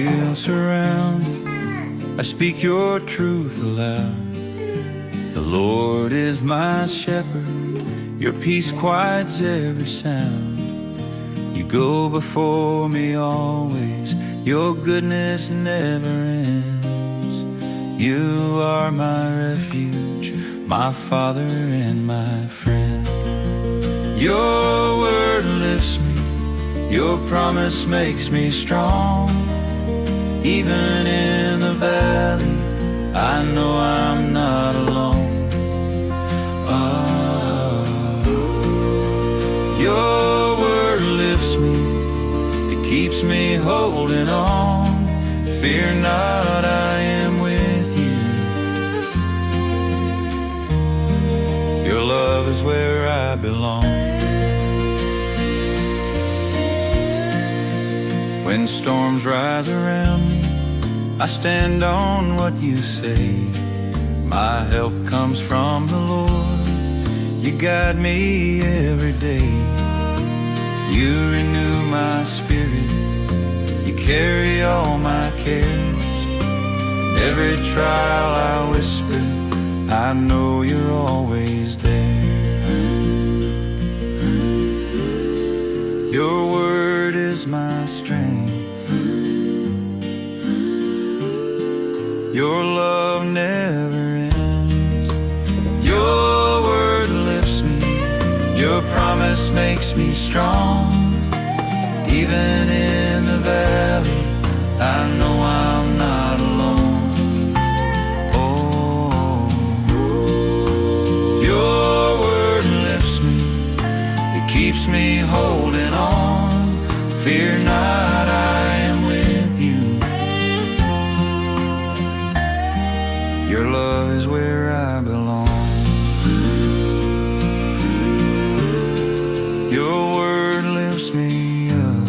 feel surrounded, I speak your truth aloud. The Lord is my shepherd, your peace quiets every sound. You go before me always, your goodness never ends. You are my refuge, my Father and my friend. Your word lifts me, your promise makes me strong. Even in the valley, I know I'm not alone. Your word lifts me, it keeps me holding on. Fear not, I am with you. Your love is where I belong. When storms rise around me, I stand on what you say. My help comes from the Lord, you guide me every day. You renew my spirit, you carry all my cares. In every trial I whisper, I know you're always there. Your word is my strength, your love never ends. Your word lifts me, your promise makes me strong. Even in the valley, I know I'm not alone. Oh, your word lifts me, it keeps me holding on. Fear not, I am with you. Your love is where I belong. Your word lifts me up.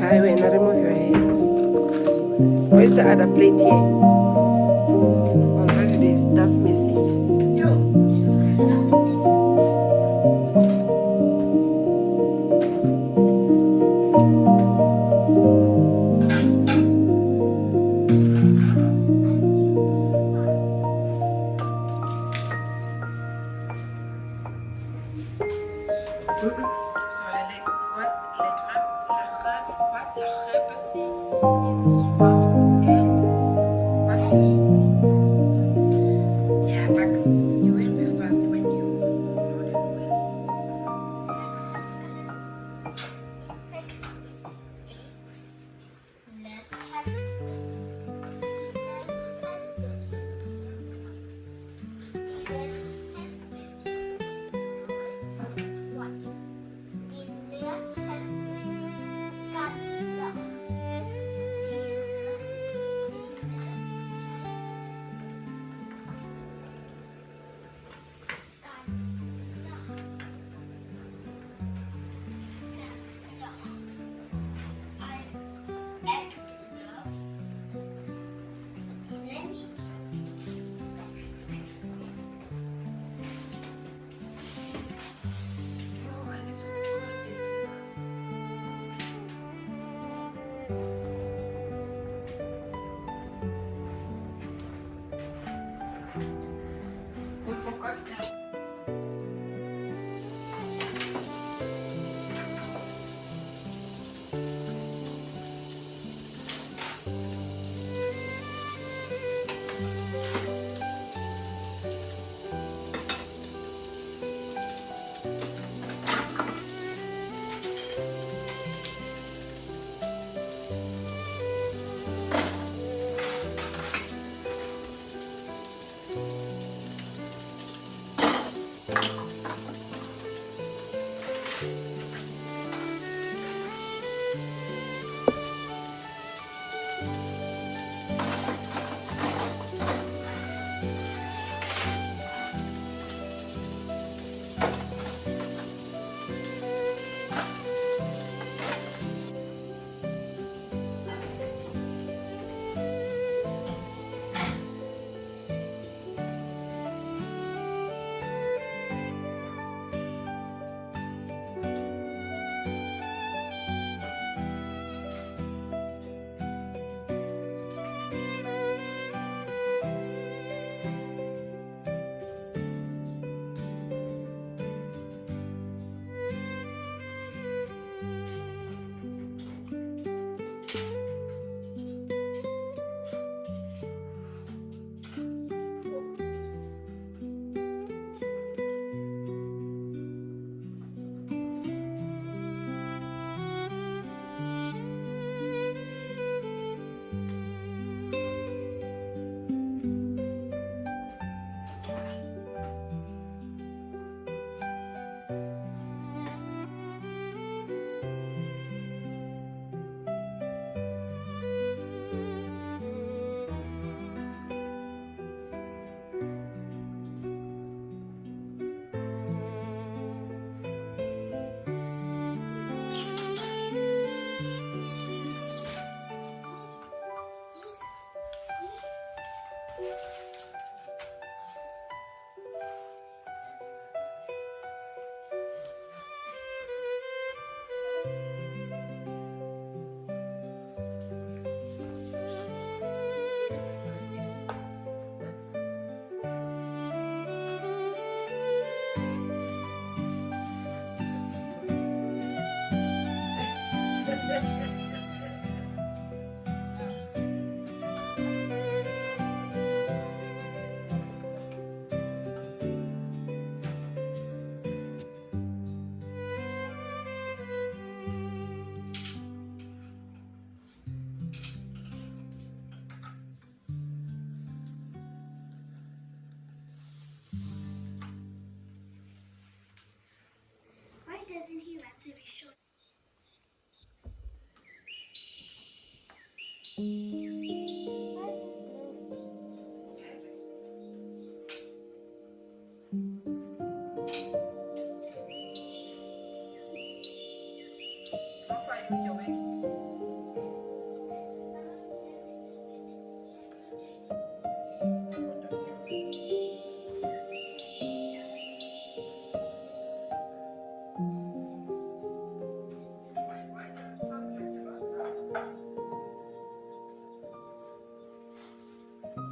Highway, not remove your hands. Where's the other plate here? Already there's stuff missing.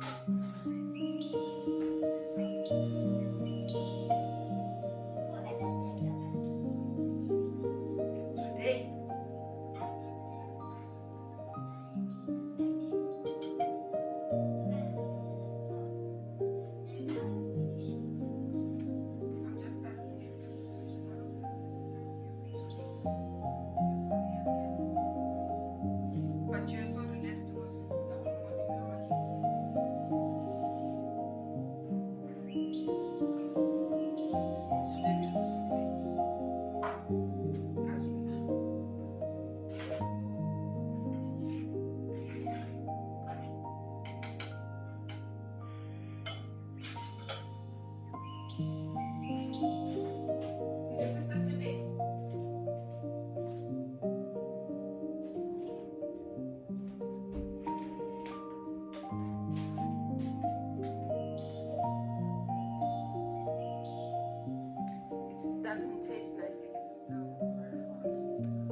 Today, I'm just asking you to finish one of them today. But you're so relaxed was the whole morning we were watching TV. Today we will sleep as well. Is your sister sleeping? It doesn't taste nice if it's still very hot.